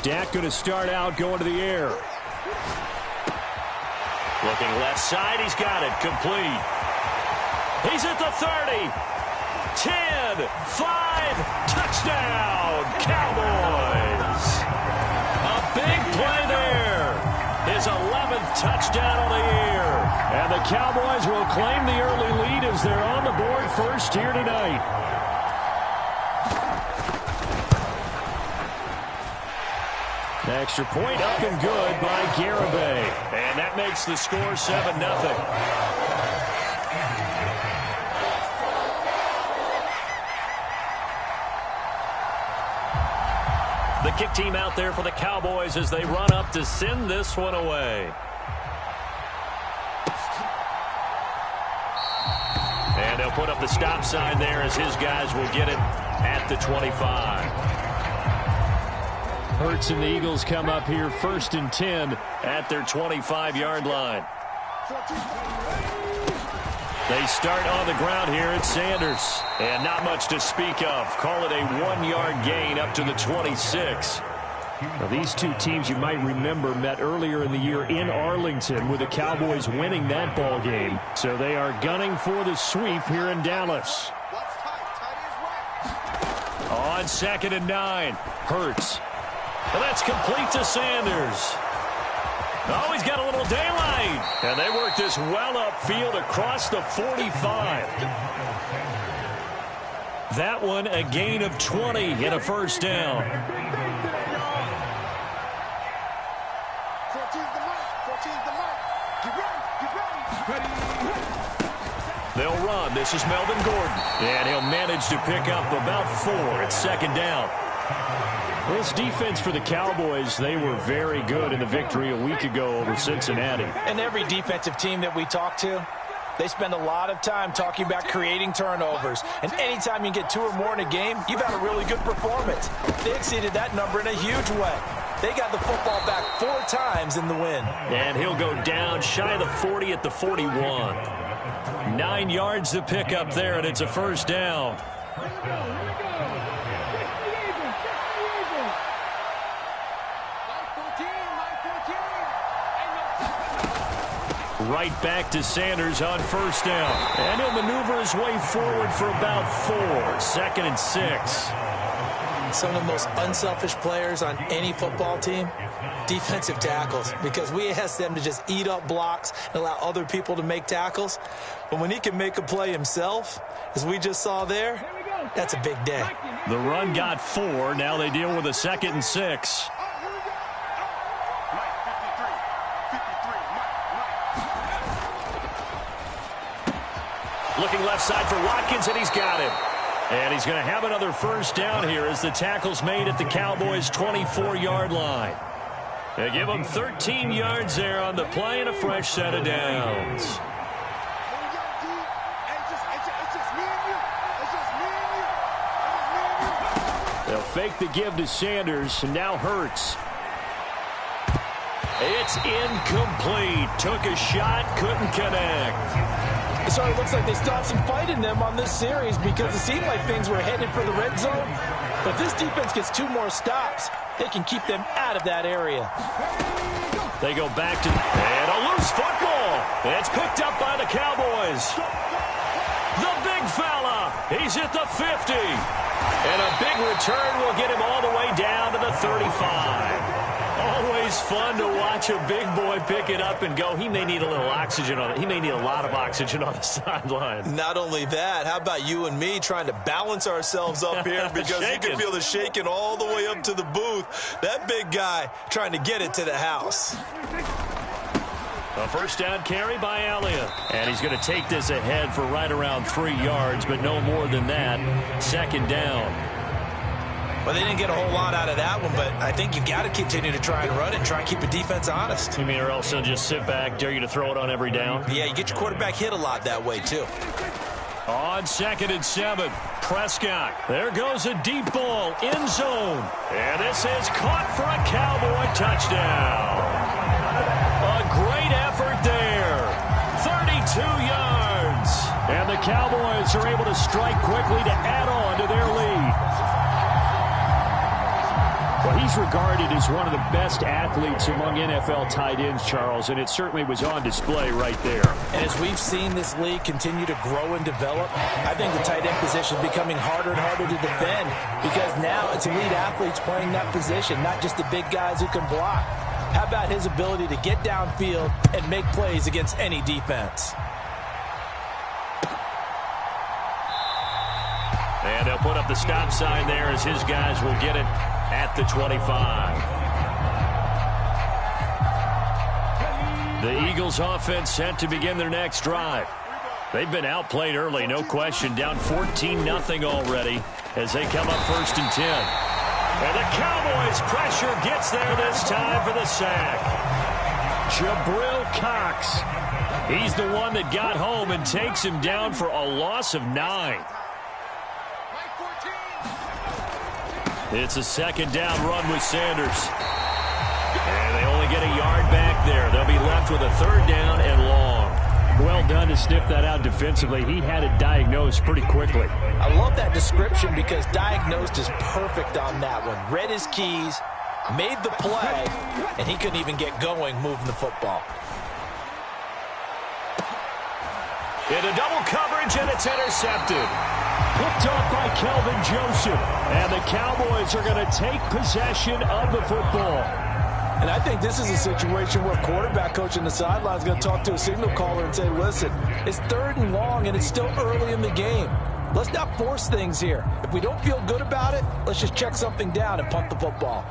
Dak going to start out going to the air. Looking left side, he's got it. Complete. He's at the 30. 10, 5, touchdown, Cowboys. A big play there. His 11th touchdown of the year. And the Cowboys will claim the early lead as they're on the board first here tonight. The extra point up and good by Garibay. And that makes the score 7-0. The kick team out there for the Cowboys as they run up to send this one away. And they'll put up the stop sign there as his guys will get it at the 25. Hurts and the Eagles come up here 1st and 10 at their 25-yard line. They start on the ground here at Sanders. And not much to speak of. Call it a 1-yard gain up to the 26. Now, these two teams you might remember met earlier in the year in Arlington with the Cowboys winning that ball game. So they are gunning for the sweep here in Dallas. On 2nd and 9, Hurts. And that's complete to Sanders. Oh, he's got a little daylight. And they work this well upfield across the 45. That one a gain of 20 and a first down. They'll run. This is Melvin Gordon. And he'll manage to pick up about 4 at 2nd down. This defense for the Cowboys, they were very good in the victory a week ago over Cincinnati. And every defensive team that we talk to, they spend a lot of time talking about creating turnovers. And anytime you get 2 or more in a game, you've had a really good performance. They exceeded that number in a huge way. They got the football back 4 times in the win. And he'll go down shy of the 40 at the 41. 9 yards to pick up there, and it's a first down. Right back to Sanders on first down. And he'll maneuver his way forward for about 4. 2nd and 6. Some of the most unselfish players on any football team, defensive tackles, because we ask them to just eat up blocks and allow other people to make tackles. But when he can make a play himself, as we just saw there, that's a big day. The run got 4. Now they deal with a 2nd and 6. Looking left side for Watkins, and he's got him. And he's going to have another first down here as the tackle's made at the Cowboys' 24-yard line. They give him 13 yards there on the play and a fresh set of downs. They'll fake the give to Sanders, and now Hurts. It's incomplete. Took a shot, couldn't connect. It certainly looks like they stopped some fight in them on this series because it seemed like things were headed for the red zone. But if this defense gets 2 more stops, they can keep them out of that area. They go back to, and a loose football. It's picked up by the Cowboys. The big fella, he's at the 50. And a big return will get him all the way down to the 35. Always fun to watch a big boy pick it up and go. He may need a little oxygen on it. He may need a lot of oxygen on the sideline. Not only that, how about you and me trying to balance ourselves up here because you can feel the shaking all the way up to the booth. That big guy trying to get it to the house. A first down carry by Elliott. And he's going to take this ahead for right around 3 yards, but no more than that. 2nd down. Well, they didn't get a whole lot out of that one, but I think you've got to continue to try and run it and try and keep the defense honest. You mean or else they'll just sit back, dare you to throw it on every down? Yeah, you get your quarterback hit a lot that way, too. On 2nd and 7, Prescott. There goes a deep ball, end zone. And this is caught for a Cowboy touchdown. A great effort there. 32 yards. And the Cowboys are able to strike quickly to add on to their lead. He's regarded as one of the best athletes among NFL tight ends, Charles, and it certainly was on display right there. And as we've seen this league continue to grow and develop, I think the tight end position is becoming harder and harder to defend because now it's elite athletes playing that position, not just the big guys who can block. How about his ability to get downfield and make plays against any defense? And they'll put up the stop sign there as his guys will get it at the 25. The Eagles offense set to begin their next drive. They've been outplayed early, no question, down 14-0 already as they come up 1st and 10. And the Cowboys' pressure gets there this time for the sack. Jabril Cox. He's the one that got home and takes him down for a loss of 9. It's a 2nd down run with Sanders. And they only get a yard back there. They'll be left with a 3rd down and long. Well done to sniff that out defensively. He had it diagnosed pretty quickly. I love that description because diagnosed is perfect on that one. Read his keys, made the play, and he couldn't even get going moving the football. Into double coverage, and it's intercepted. Picked up by Kelvin Joseph. And the Cowboys are going to take possession of the football. And I think this is a situation where quarterback coach in the sideline is going to talk to a signal caller and say, listen, it's 3rd and long, and it's still early in the game. Let's not force things here. If we don't feel good about it, let's just check something down and punt the football.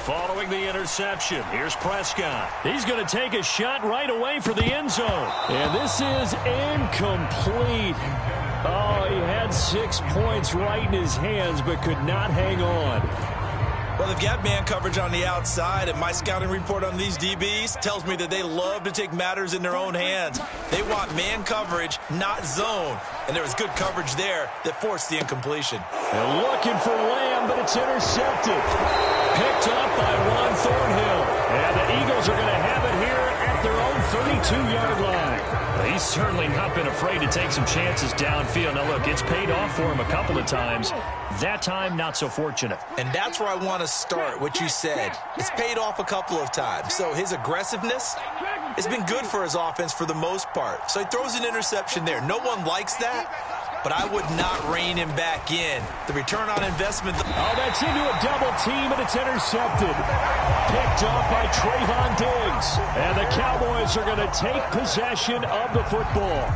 Following the interception, here's Prescott. He's going to take a shot right away for the end zone. And this is incomplete. Oh, he had 6 points right in his hands, but could not hang on. Well, they've got man coverage on the outside, and my scouting report on these DBs tells me that they love to take matters in their own hands. They want man coverage, not zone. And there was good coverage there that forced the incompletion. They're looking for Lamb, but it's intercepted. Picked up by Ron Thornhill. And the Eagles are going to have it here at their own 32-yard line. He's certainly not been afraid to take some chances downfield. Now, look, it's paid off for him a couple of times. That time, not so fortunate. And that's where I want to start, what you said. It's paid off a couple of times. So his aggressiveness has been good for his offense for the most part. So he throws an interception there. No one likes that, but I would not rein him back in. The return on investment. Oh, that's into a double team, and it's intercepted. Picked up by Trayvon Diggs. And the Cowboys are going to take possession of the football.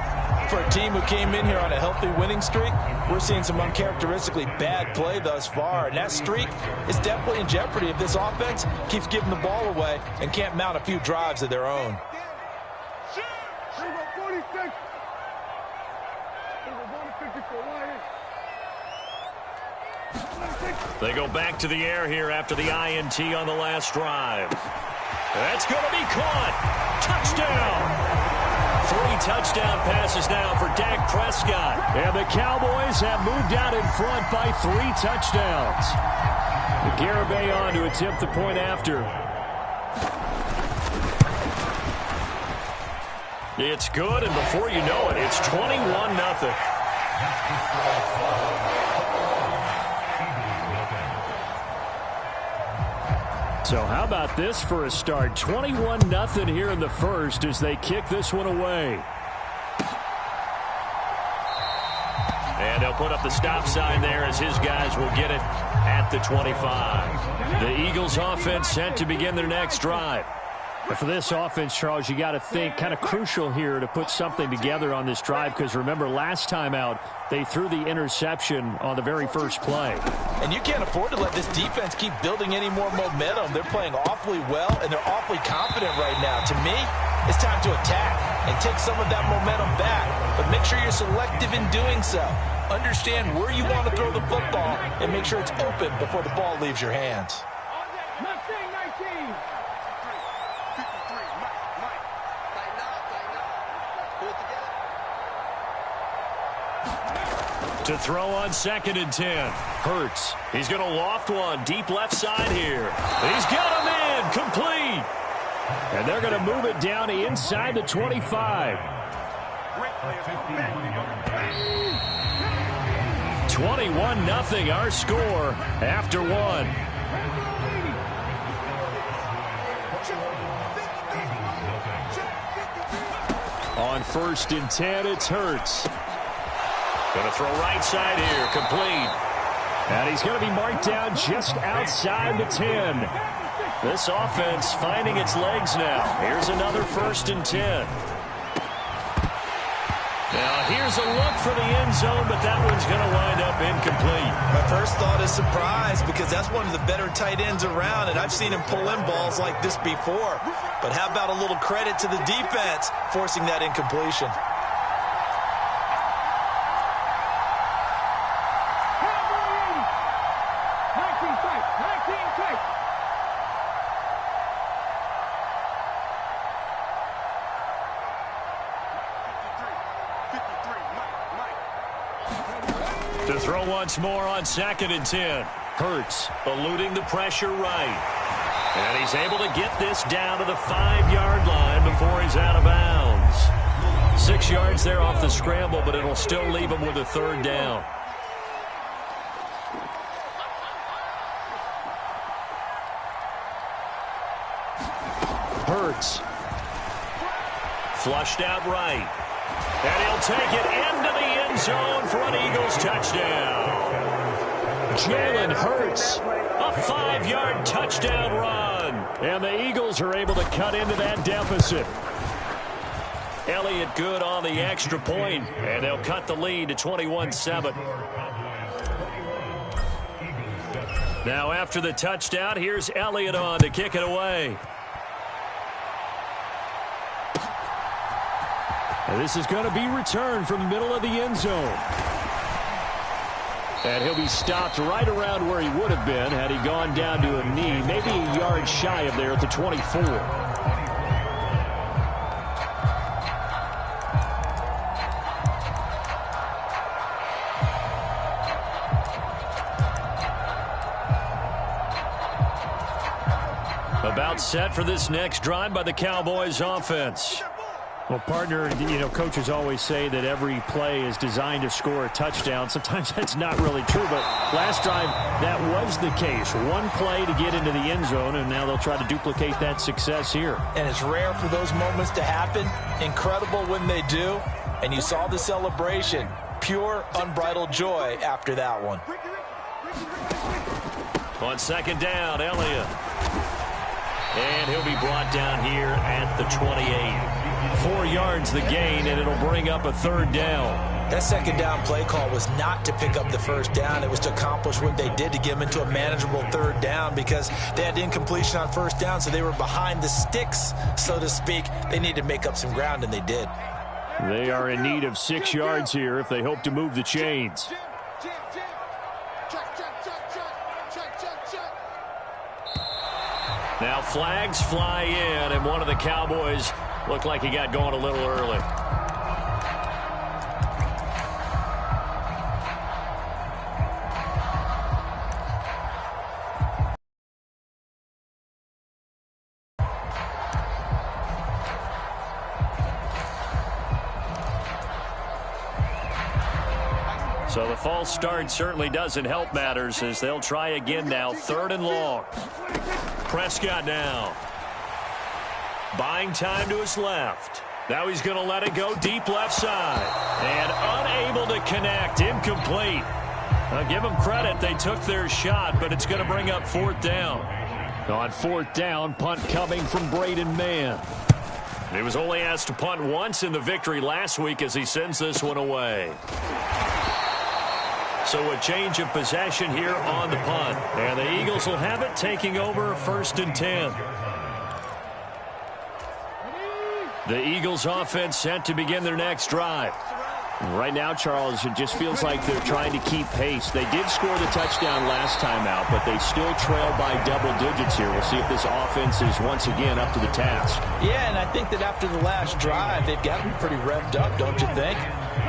For a team who came in here on a healthy winning streak, we're seeing some uncharacteristically bad play thus far. And that streak is definitely in jeopardy if this offense keeps giving the ball away and can't mount a few drives of their own. They go back to the air here after the INT on the last drive. That's going to be caught. Touchdown. 3 touchdown passes now for Dak Prescott. And the Cowboys have moved out in front by 3 touchdowns. Garibay on to attempt the point after. It's good, and before you know it, it's 21-0. So how about this for a start? 21-0 here in the first as they kick this one away. And they'll put up the stop sign there as his guys will get it at the 25. The Eagles offense set to begin their next drive. But for this offense, Charles, you got to think kind of crucial here to put something together on this drive because remember last time out they threw the interception on the very first play. And you can't afford to let this defense keep building any more momentum. They're playing awfully well and they're awfully confident right now. To me, it's time to attack and take some of that momentum back. But make sure you're selective in doing so. Understand where you want to throw the football and make sure it's open before the ball leaves your hands. To throw on 2nd and 10. Hurts. He's going to loft one deep left side here. He's got him in. Complete. And they're going to move it down inside the 25. 21-0 our score after one. On 1st and 10, it's Hurts. Going to throw right side here, complete. And he's going to be marked down just outside the 10. This offense finding its legs now. Here's another 1st and 10. Now, here's a look for the end zone, but that one's going to wind up incomplete. My first thought is surprise, because that's one of the better tight ends around, and I've seen him pull in balls like this before. But how about a little credit to the defense forcing that incompletion? To throw once more on 2nd and 10. Hurts eluding the pressure right. And he's able to get this down to the 5-yard line before he's out of bounds. 6 yards there off the scramble, but it'll still leave him with a 3rd down. Hurts. Flushed out right. And he'll take it into the end zone for an Eagles touchdown. Jalen Hurts, a 5-yard touchdown run. And the Eagles are able to cut into that deficit. Elliott good on the extra point, and they'll cut the lead to 21-7. Now after the touchdown, here's Elliott on to kick it away. And this is going to be returned from the middle of the end zone. And he'll be stopped right around where he would have been had he gone down to a knee, maybe a yard shy of there at the 24. About set for this next drive by the Cowboys offense. Well, partner, coaches always say that every play is designed to score a touchdown. Sometimes that's not really true, but last drive, that was the case. One play to get into the end zone, and now they'll try to duplicate that success here. And it's rare for those moments to happen. Incredible when they do. And you saw the celebration. Pure, unbridled joy after that one. On 2nd down, Elliott. And he'll be brought down here at the 28. 4 yards the gain, and it'll bring up a 3rd down. That 2nd down play call was not to pick up the 1st down. It was to accomplish what they did to get them into a manageable 3rd down, because they had incompletion on 1st down, so they were behind the sticks, so to speak. They needed to make up some ground, and they did. They are in need of 6 yards here if they hope to move the chains. Now flags fly in, and one of the Cowboys looked like he got going a little early. So the false start certainly doesn't help matters, as they'll try again now. 3rd and long. Prescott now. Buying time to his left. Now he's going to let it go deep left side. And unable to connect. Incomplete. Now give them credit. They took their shot, but it's going to bring up 4th down. On 4th down, punt coming from Braden Mann. He was only asked to punt once in the victory last week as he sends this one away. So a change of possession here on the punt. And the Eagles will have it, taking over 1st and 10. The Eagles offense set to begin their next drive. Right now, Charles, it just feels like they're trying to keep pace. They did score the touchdown last time out, but they still trail by double digits here. We'll see if this offense is once again up to the task. Yeah, and I think that after the last drive, they've got them pretty revved up, don't you think?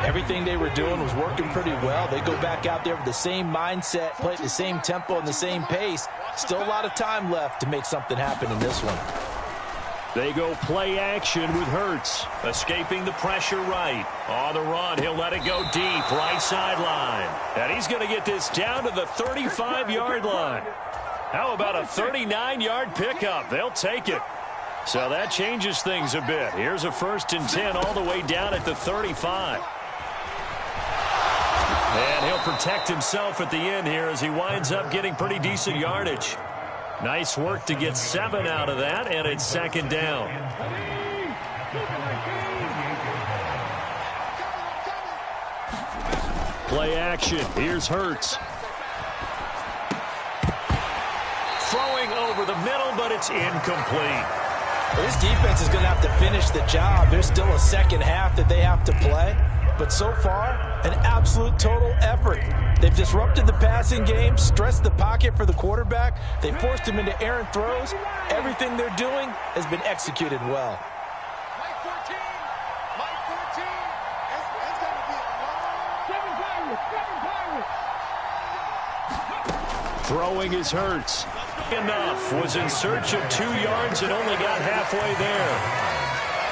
Everything they were doing was working pretty well. They go back out there with the same mindset, play at the same tempo and the same pace. Still a lot of time left to make something happen in this one. They go play action with Hurts. Escaping the pressure right. On the run, he'll let it go deep, right sideline. And he's going to get this down to the 35-yard line. How about a 39-yard pickup? They'll take it. So that changes things a bit. Here's a 1st and 10 all the way down at the 35. And he'll protect himself at the end here as he winds up getting pretty decent yardage. Nice work to get 7 out of that, and it's 2nd down. Play action. Here's Hurts. Throwing over the middle, but it's incomplete. This defense is going to have to finish the job. There's still a second half that they have to play. But so far, an absolute total effort. They've disrupted the passing game, stressed the pocket for the quarterback. They forced him into errant throws. Everything they're doing has been executed well. Throwing is Hurts. Enough. Was in search of 2 yards and only got halfway there.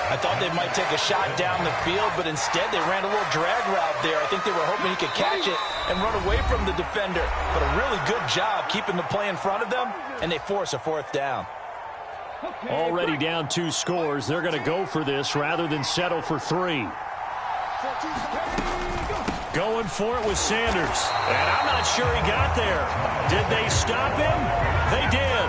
I thought they might take a shot down the field, but instead they ran a little drag route there. I think they were hoping he could catch it and run away from the defender. But a really good job keeping the play in front of them, and they force a 4th down. Already down 2 scores. They're going to go for this rather than settle for 3. Going for it with Sanders. And I'm not sure he got there. Did they stop him? They did.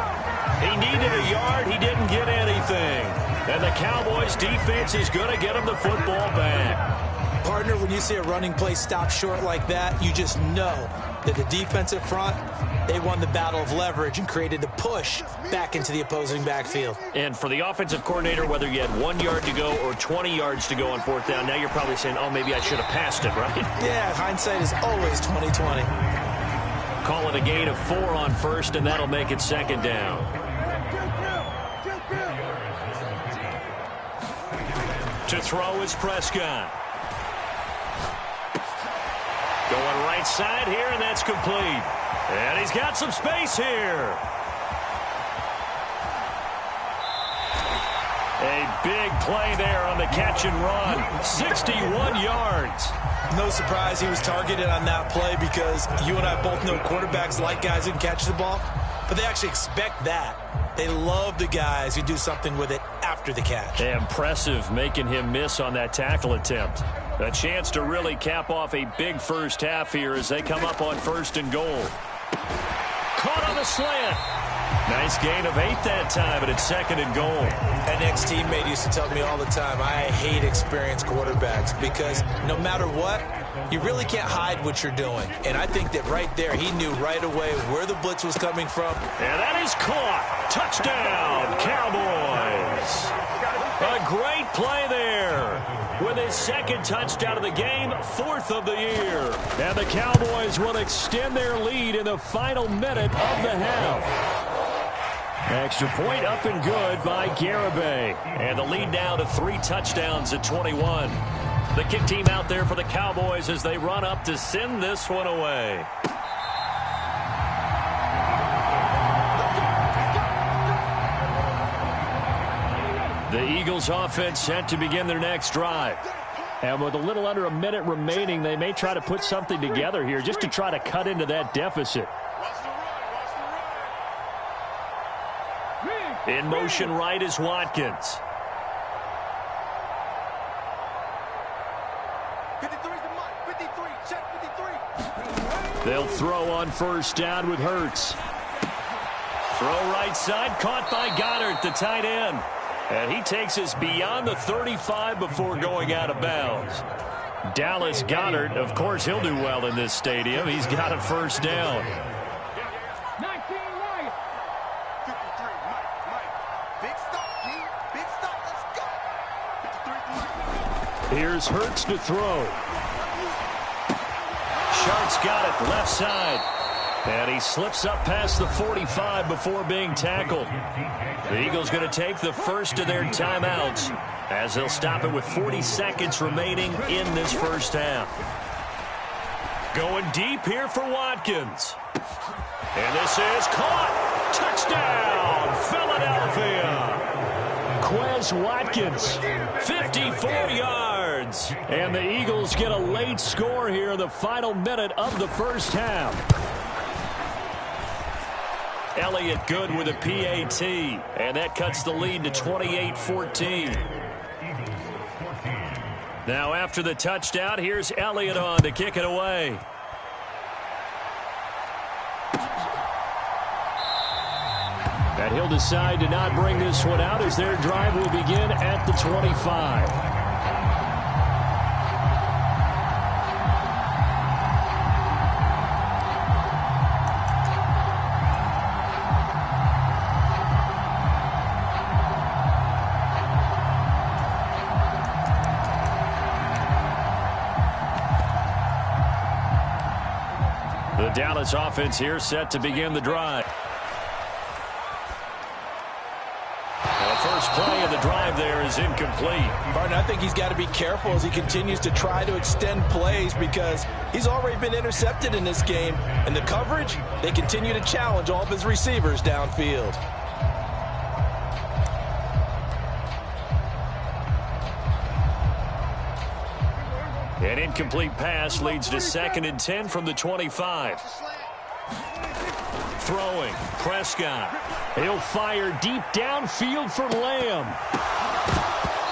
He needed a yard. He didn't get anything. And the Cowboys defense is going to get him the football back. Partner, when you see a running play stop short like that, you just know that the defensive front, they won the battle of leverage and created the push back into the opposing backfield. And for the offensive coordinator, whether you had 1 yard to go or 20 yards to go on 4th down, now you're probably saying, oh, maybe I should have passed it, right? Yeah, hindsight is always 20/20. Call it a gain of 4 on 1st, and that'll make it 2nd down. To throw is Prescott. Going right side here, and that's complete. And he's got some space here. A big play there on the catch and run. 61 yards. No surprise he was targeted on that play because you and I both know quarterbacks like guys who can catch the ball, but they actually expect that. They love the guys who do something with it after the catch. Impressive making him miss on that tackle attempt. A chance to really cap off a big first half here as they come up on 1st and goal. Caught on the slant. Nice gain of 8 that time, and it's 2nd and goal. An ex-teammate used to tell me all the time, I hate experienced quarterbacks because no matter what, you really can't hide what you're doing. And I think that right there, he knew right away where the blitz was coming from. And that is caught. Touchdown, Cowboys. A great play there. With his 2nd touchdown of the game, 4th of the year. And the Cowboys will extend their lead in the final minute of the half. Extra point up and good by Garibay. And the lead now to 3 touchdowns at 21. The kick team out there for the Cowboys as they run up to send this one away. The Eagles offense set to begin their next drive. And with a little under a minute remaining, they may try to put something together here just to try to cut into that deficit. In motion right is Watkins. They'll throw on 1st down with Hurts. Throw right side, caught by Goddard, the tight end. And he takes us beyond the 35 before going out of bounds. Dallas Goedert, of course, he'll do well in this stadium. He's got a 1st down. Here's Hurts to throw. Sharp's got it left side. And he slips up past the 45 before being tackled. The Eagles going to take the first of their timeouts as they'll stop it with 40 seconds remaining in this first half. Going deep here for Watkins. And this is caught. Touchdown, Philadelphia. Watkins. 54 yards. And the Eagles get a late score here in the final minute of the first half. Elliott good with a PAT. And that cuts the lead to 28-14. Now after the touchdown, here's Elliott on to kick it away. And he'll decide to not bring this one out as their drive will begin at the 25. The Dallas offense here set to begin the drive. First play of the drive there is incomplete. Martin, I think he's got to be careful as he continues to try to extend plays because he's already been intercepted in this game. And the coverage, they continue to challenge all of his receivers downfield. An incomplete pass leads to 2nd and 10 from the 25. Throwing, Prescott. He'll fire deep downfield for Lamb.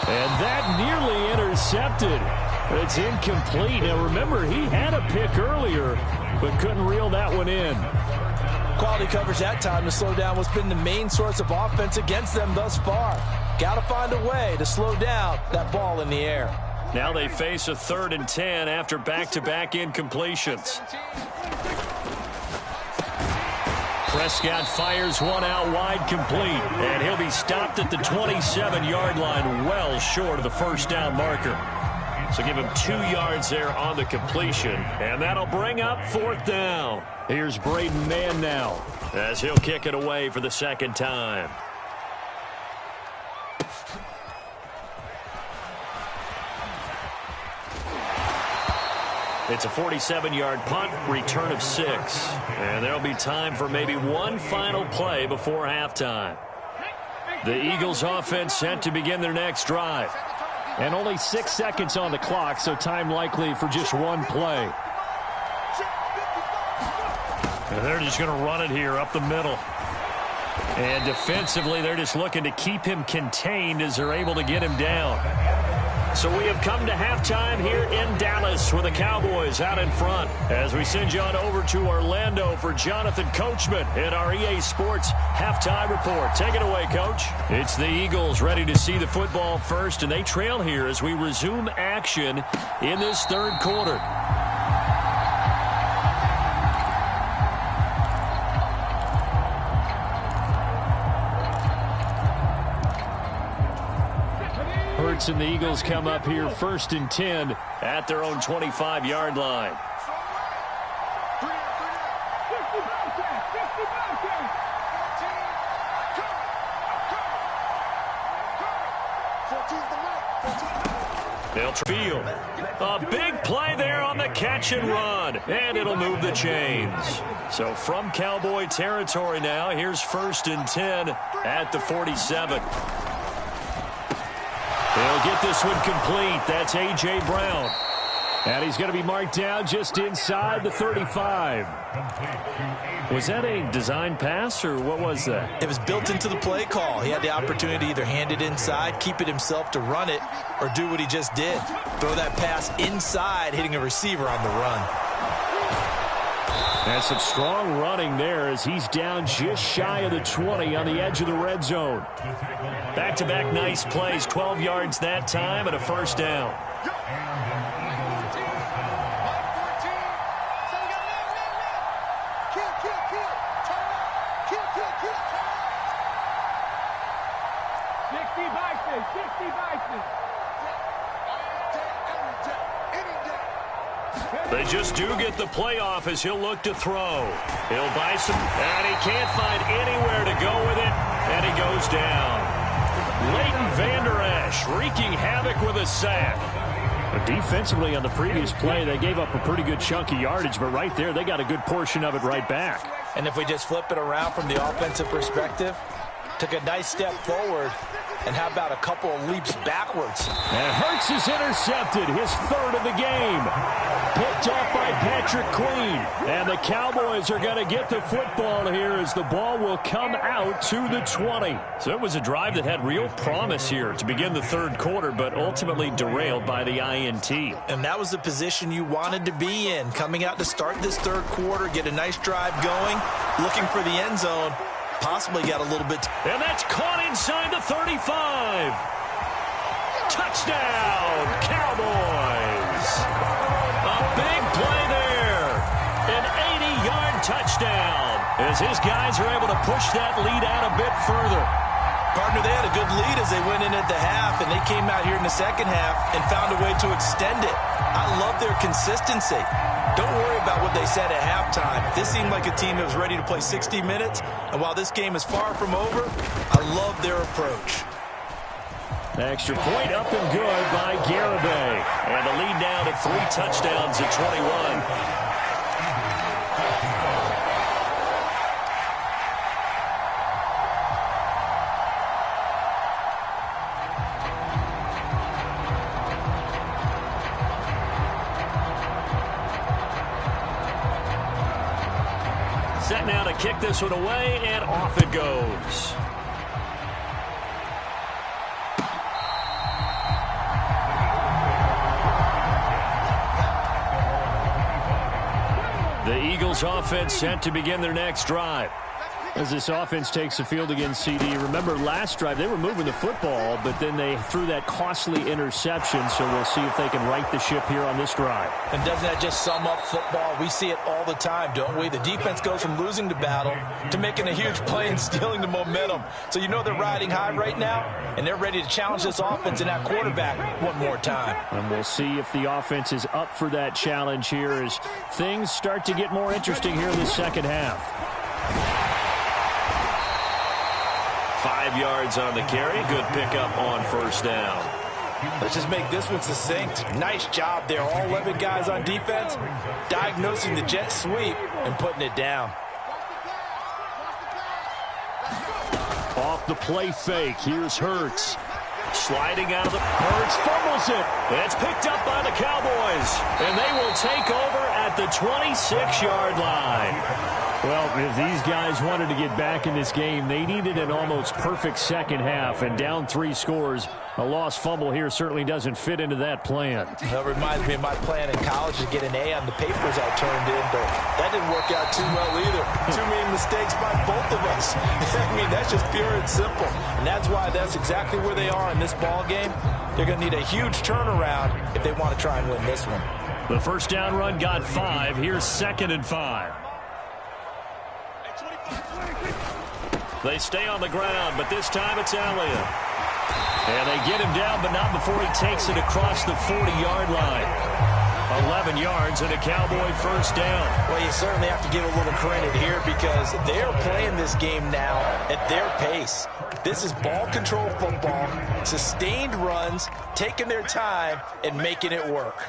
And that nearly intercepted. It's incomplete. Now remember, he had a pick earlier, but couldn't reel that one in. Quality coverage that time to slow down what's been the main source of offense against them thus far. Got to find a way to slow down that ball in the air. Now they face a 3rd and 10 after back-to-back incompletions. Prescott fires one out wide complete, and he'll be stopped at the 27-yard line, well short of the first down marker. So give him 2 yards there on the completion, and that'll bring up 4th down. Here's Braden Mann now, as he'll kick it away for the 2nd time. It's a 47-yard punt, return of 6. And there'll be time for maybe one final play before halftime. The Eagles offense set to begin their next drive. And only 6 seconds on the clock, so time likely for just one play. And they're just going to run it here up the middle. And defensively, they're just looking to keep him contained as they're able to get him down. So we have come to halftime here in Dallas with the Cowboys out in front. As we send you on over to Orlando for Jonathan Coachman in our EA Sports Halftime Report. Take it away, Coach. It's the Eagles ready to see the football first, and they trail here as we resume action in this 3rd quarter. And the Eagles come up here 1st and 10 at their own 25-yard line. They'll field. A big play there on the catch and run, and it'll move the chains. So from Cowboy territory now, here's 1st and 10 at the 47. They'll get this one complete. That's A.J. Brown. And he's going to be marked down just inside the 35. Was that a design pass, or what was that? It was built into the play call. He had the opportunity to either hand it inside, keep it himself to run it, or do what he just did. Throw that pass inside, hitting a receiver on the run. And some strong running there as he's down just shy of the 20 on the edge of the red zone. Back-to-back nice plays, 12 yards that time and a 1st down. They just do get the playoff as he'll look to throw. He'll buy some, and he can't find anywhere to go with it, and he goes down. Leighton Vander Esch wreaking havoc with a sack. Defensively on the previous play, they gave up a pretty good chunk of yardage, but right there, they got a good portion of it right back. And if we just flip it around from the offensive perspective, took a nice step forward And how about a couple of leaps backwards? And Hurts is intercepted, his third of the game. Picked off by Patrick Queen. And the Cowboys are going to get the football here as the ball will come out to the 20. So it was a drive that had real promise here to begin the third quarter, but ultimately derailed by the INT. And that was the position you wanted to be in, coming out to start this third quarter, get a nice drive going, looking for the end zone, possibly got a little bit. And that's caught inside the 35. Touchdown, Cowboys. A big play there. An 80-yard touchdown as his guys are able to push that lead out a bit further. Partner, they had a good lead as they went in at the half, and they came out here in the second half and found a way to extend it. I love their consistency. Don't worry about what they said at halftime. This seemed like a team that was ready to play 60 minutes, and while this game is far from over, I love their approach. Extra point up and good by Garibay. And the lead now to 3 touchdowns at 21. Set now to kick this one away, and off it goes. The Eagles offense set to begin their next drive. As this offense takes the field against CD, remember last drive they were moving the football, but then they threw that costly interception, so we'll see if they can right the ship here on this drive. And doesn't that just sum up football? We see it all the time, don't we? The defense goes from losing the battle to making a huge play and stealing the momentum. So you know they're riding high right now, and they're ready to challenge this offense and that quarterback one more time. And we'll see if the offense is up for that challenge here as things start to get more interesting here in the second half. 5 yards on the carry. Good pickup on first down. Let's just make this one succinct. Nice job there. All 11 guys on defense diagnosing the jet sweep and putting it down. Off the play fake. Here's Hurts. Sliding out of the... Hurts fumbles it. It's picked up by the Cowboys. And they will take over at the 26-yard line. Well, if these guys wanted to get back in this game, they needed an almost perfect second half, and down 3 scores. A lost fumble here certainly doesn't fit into that plan. That reminds me of my plan in college to get an A on the papers I turned in, but that didn't work out too well either. Too many mistakes by both of us. I mean, that's just pure and simple. And that's why that's exactly where they are in this ball game. They're going to need a huge turnaround if they want to try and win this one. The first down run got 5. Here's 2nd and 5. They stay on the ground, but this time it's Elliott. And they get him down, but not before he takes it across the 40-yard line. 11 yards and a Cowboy first down. Well, you certainly have to give a little credit here because they're playing this game now at their pace. This is ball control football, sustained runs, taking their time, and making it work.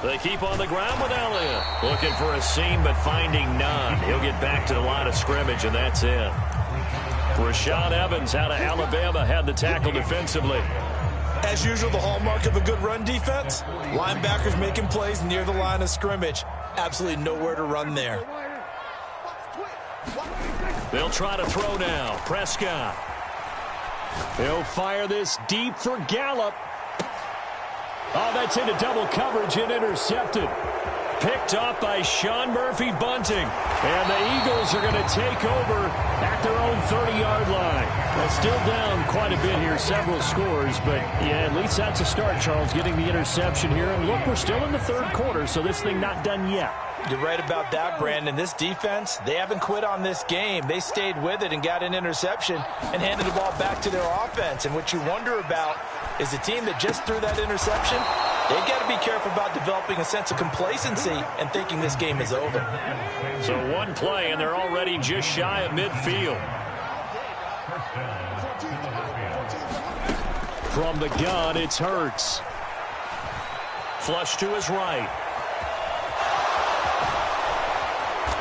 They keep on the ground with Elliott. Looking for a seam, but finding none. He'll get back to the line of scrimmage, and that's it. Rashaan Evans out of Alabama had the tackle defensively. As usual, the hallmark of a good run defense, linebackers making plays near the line of scrimmage. Absolutely nowhere to run there. They'll try to throw now. Prescott. They'll fire this deep for Gallup. Oh, that's into double coverage and intercepted. Picked up by Sean Murphy Bunting. And the Eagles are going to take over at their own 30-yard line. Well, still down quite a bit here, several scores, but yeah, at least that's a start, Charles, getting the interception here. And look, we're still in the third quarter, so this thing not done yet. You're right about that, Brandon. This defense, they haven't quit on this game. They stayed with it and got an interception and handed the ball back to their offense. And what you wonder about is the team that just threw that interception, they've got to be careful about developing a sense of complacency and thinking this game is over. So one play, and they're already just shy of midfield. From the gun, it's Hurts. Flush to his right.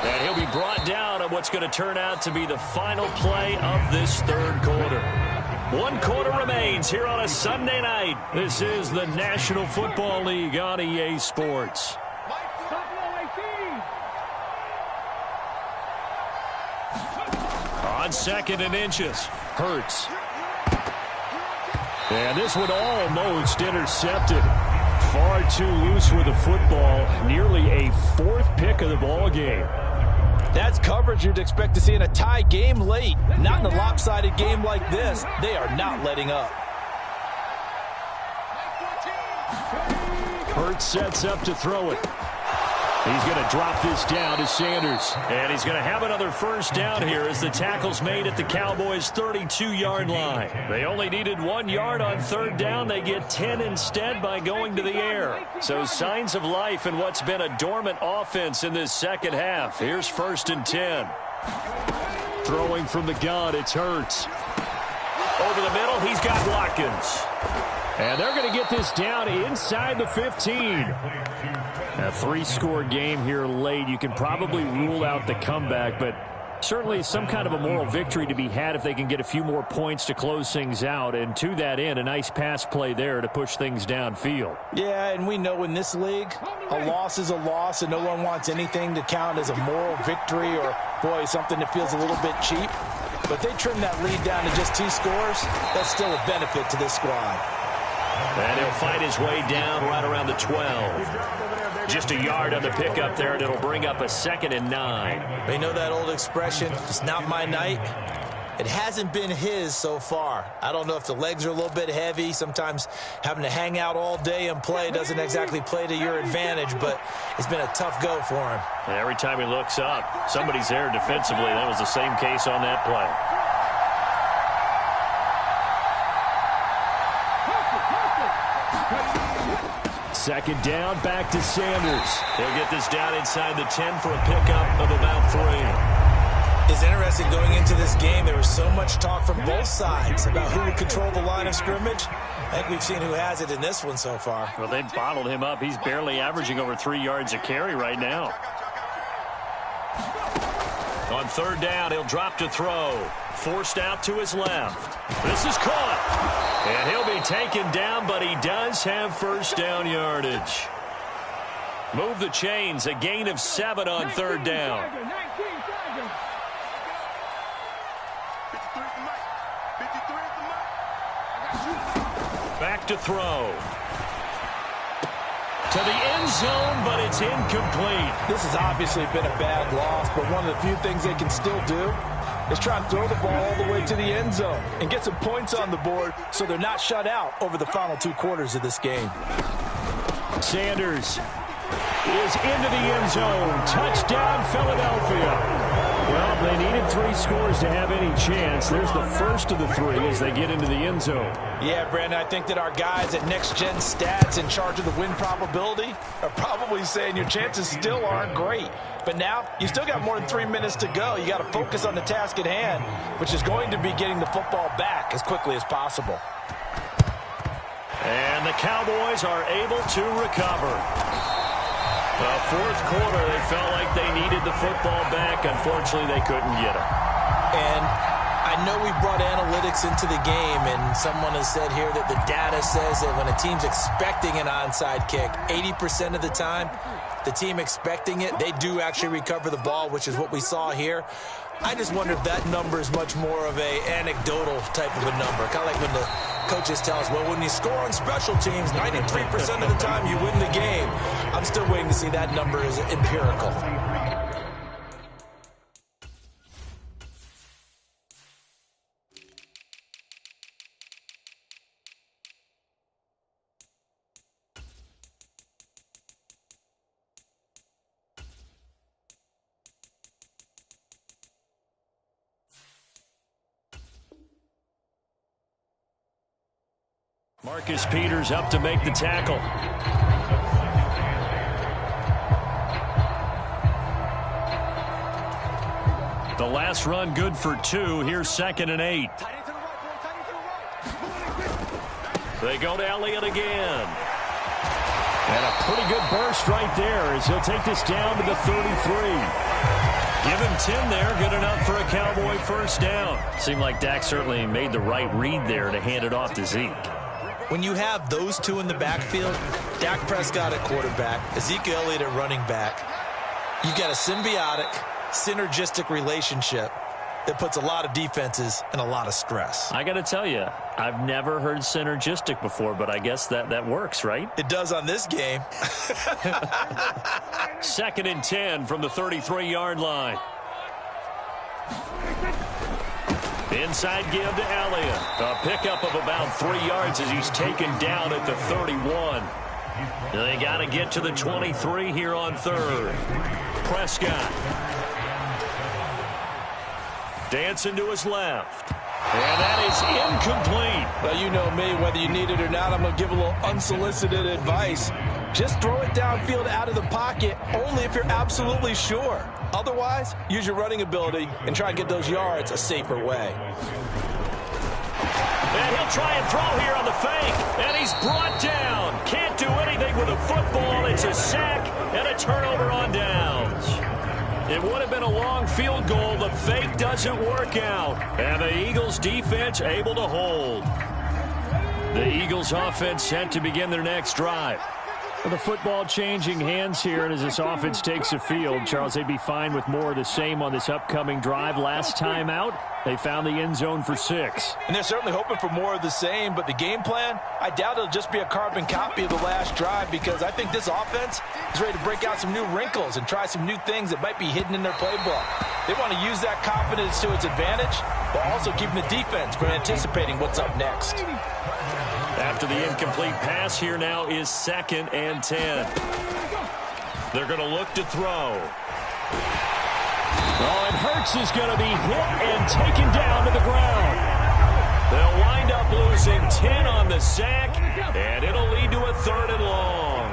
And he'll be brought down on what's going to turn out to be the final play of this third quarter. 1 quarter remains here on a Sunday night. This is the National Football League on EA Sports. On 2nd and inches, Hurts. And this one almost intercepted. Far too loose with the football. Nearly a 4th pick of the ball game. That's coverage you'd expect to see in a tie game late. Not in a lopsided game like this. They are not letting up. Hurts sets up to throw it. He's going to drop this down to Sanders. And he's going to have another first down here as the tackle's made at the Cowboys' 32-yard line. They only needed 1 yard on 3rd down. They get 10 instead by going to the air. So signs of life in what's been a dormant offense in this second half. Here's 1st and 10. Throwing from the gun, it's Hurts. Over the middle, he's got Watkins. And they're going to get this down inside the 15. A 3-score game here late. You can probably rule out the comeback, but certainly some kind of a moral victory to be had if they can get a few more points to close things out. And to that end, a nice pass play there to push things downfield. Yeah, and we know in this league, a loss is a loss, and no one wants anything to count as a moral victory or, boy, something that feels a little bit cheap. But they trim that lead down to just 2 scores. That's still a benefit to this squad. And he'll fight his way down right around the 12. Just a yard on the pickup there, and it'll bring up a 2nd and 9. They know that old expression, it's not my night. It hasn't been his so far. I don't know if the legs are a little bit heavy. Sometimes having to hang out all day and play doesn't exactly play to your advantage, but it's been a tough go for him. And every time he looks up, somebody's there defensively. That was the same case on that play. Second down, back to Sanders. He'll get this down inside the 10 for a pickup of about 3. It's interesting going into this game. There was so much talk from both sides about who would control the line of scrimmage. I think we've seen who has it in this one so far. Well, they bottled him up. He's barely averaging over 3 yards a carry right now. On 3rd down, he'll drop to throw. Forced out to his left. This is caught. And he'll be taken down, but he does have first down yardage. Move the chains. A gain of 7 on 3rd down. Back to throw. To the end zone, but it's incomplete. This has obviously been a bad loss, but one of the few things they can still do is try and throw the ball all the way to the end zone and get some points on the board so they're not shut out over the final 2 quarters of this game. Sanders is into the end zone. Touchdown, Philadelphia. Well, they needed 3 scores to have any chance. There's the first of the 3 as they get into the end zone. Yeah, Brandon, I think that our guys at Next Gen Stats in charge of the win probability are probably saying your chances still aren't great. But now, you still got more than 3 minutes to go. You got to focus on the task at hand, which is going to be getting the football back as quickly as possible. And the Cowboys are able to recover. The 4th quarter, they felt like they needed the football back. Unfortunately, they couldn't get it. And I know we brought analytics into the game, and someone has said here that the data says that when a team's expecting an onside kick, 80% of the time, the team expecting it, they do actually recover the ball, which is what we saw here. I just wonder if that number is much more of a anecdotal type of a number. Kind of like when the coaches tell us, well, when you score on special teams, 93% of the time you win the game. I'm still waiting to see that number is empirical. Marcus Peters up to make the tackle. The last run good for 2. Here's 2nd and 8. They go to Elliott again. And a pretty good burst right there as he'll take this down to the 33. Give him 10 there. Good enough for a Cowboy first down. Seemed like Dak certainly made the right read there to hand it off to Zeke. When you have those two in the backfield, Dak Prescott at quarterback, Ezekiel Elliott at running back, you've got a symbiotic, synergistic relationship that puts a lot of defenses in a lot of stress. I got to tell you, I've never heard synergistic before, but I guess that works, right? It does on this game. 2nd and 10 from the 33-yard line. Inside give to Elliott. A pickup of about 3 yards as he's taken down at the 31. They got to get to the 23 here on 3rd. Prescott. Dancing to his left. And that is incomplete. Well, you know me, whether you need it or not, I'm going to give a little unsolicited advice. Just throw it downfield out of the pocket, only if you're absolutely sure. Otherwise, use your running ability and try and get those yards a safer way. And he'll try and throw here on the fake. And he's brought down. Can't do anything with a football. It's a sack and a turnover on downs. It would have been a long field goal. The fake doesn't work out. And the Eagles defense able to hold. The Eagles offense set to begin their next drive. The football changing hands here, and as this offense takes the field, Charles, they'd be fine with more of the same on this upcoming drive. Last time out, they found the end zone for 6. And they're certainly hoping for more of the same, but the game plan, I doubt it'll just be a carbon copy of the last drive, because I think this offense is ready to break out some new wrinkles and try some new things that might be hidden in their playbook. They want to use that confidence to its advantage, while also keeping the defense from anticipating what's up next. After the incomplete pass, here now is 2nd and 10. They're going to look to throw. Oh, and Hurts is going to be hit and taken down to the ground. They'll wind up losing 10 on the sack, and it'll lead to a 3rd and long.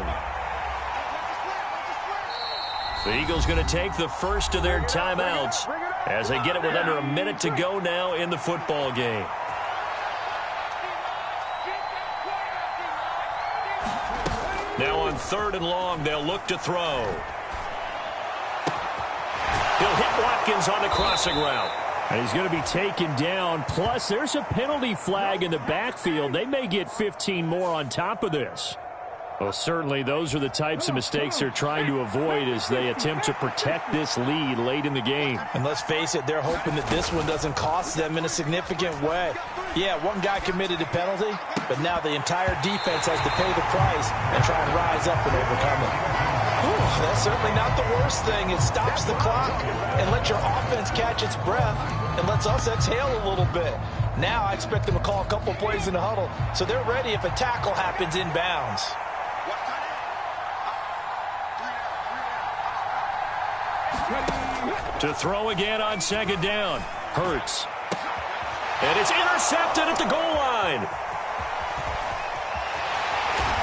The Eagles going to take the first of their timeouts as they get it with under a minute to go now in the football game. Now on 3rd and long, they'll look to throw. He'll hit Watkins on the crossing route. And he's going to be taken down. Plus, there's a penalty flag in the backfield. They may get 15 more on top of this. Well, certainly those are the types of mistakes they're trying to avoid as they attempt to protect this lead late in the game. And let's face it, they're hoping that this one doesn't cost them in a significant way. Yeah, one guy committed a penalty, but now the entire defense has to pay the price and try and rise up and overcome it. Whew, that's certainly not the worst thing. It stops the clock and lets your offense catch its breath and lets us exhale a little bit. Now I expect them to call a couple plays in the huddle so they're ready if a tackle happens inbounds. To throw again on 2nd down. Hurts. And it's intercepted at the goal line.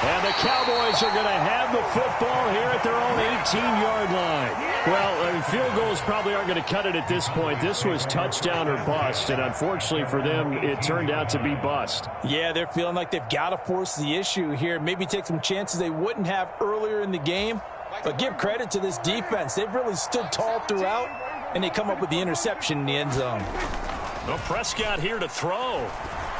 And the Cowboys are going to have the football here at their own 18-yard line. Well, field goals probably aren't going to cut it at this point. This was touchdown or bust, and unfortunately for them, it turned out to be bust. Yeah, they're feeling like they've got to force the issue here. Maybe take some chances they wouldn't have earlier in the game. But give credit to this defense. They've really stood tall throughout, and they come up with the interception in the end zone. Well, Prescott here to throw.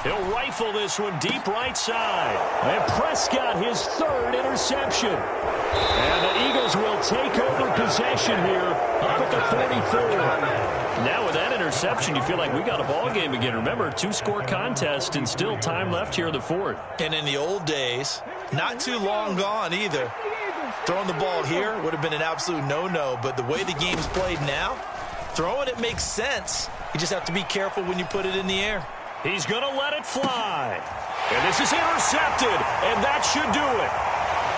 He'll rifle this one deep right side. And Prescott, his 3rd interception. And the Eagles will take over possession here up at the 44. Now with that interception, you feel like we got a ball game again. Remember, 2-score contest and still time left here in the 4th. And in the old days, not too long gone either, throwing the ball here would have been an absolute no-no. But the way the game's played now, throwing it makes sense. You just have to be careful when you put it in the air. He's going to let it fly. And this is intercepted, and that should do it.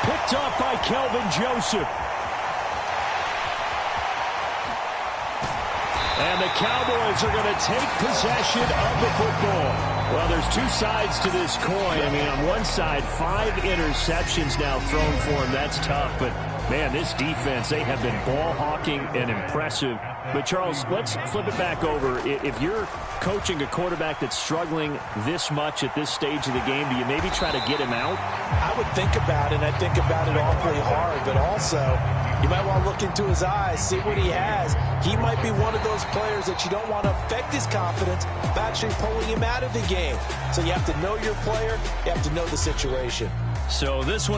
Picked off by Kelvin Joseph. And the Cowboys are going to take possession of the football. Well, there's two sides to this coin. I mean, on one side, 5 interceptions now thrown for him. That's tough. But Man, this defense, they have been ball hawking and impressive. But, Charles, let's flip it back over. If you're coaching a quarterback that's struggling this much at this stage of the game, do you maybe try to get him out? I would think about it, and I think about it awfully hard. But also, you might want to look into his eyes, see what he has. He might be one of those players that you don't want to affect his confidence by actually pulling him out of the game. So you have to know your player. You have to know the situation. So this one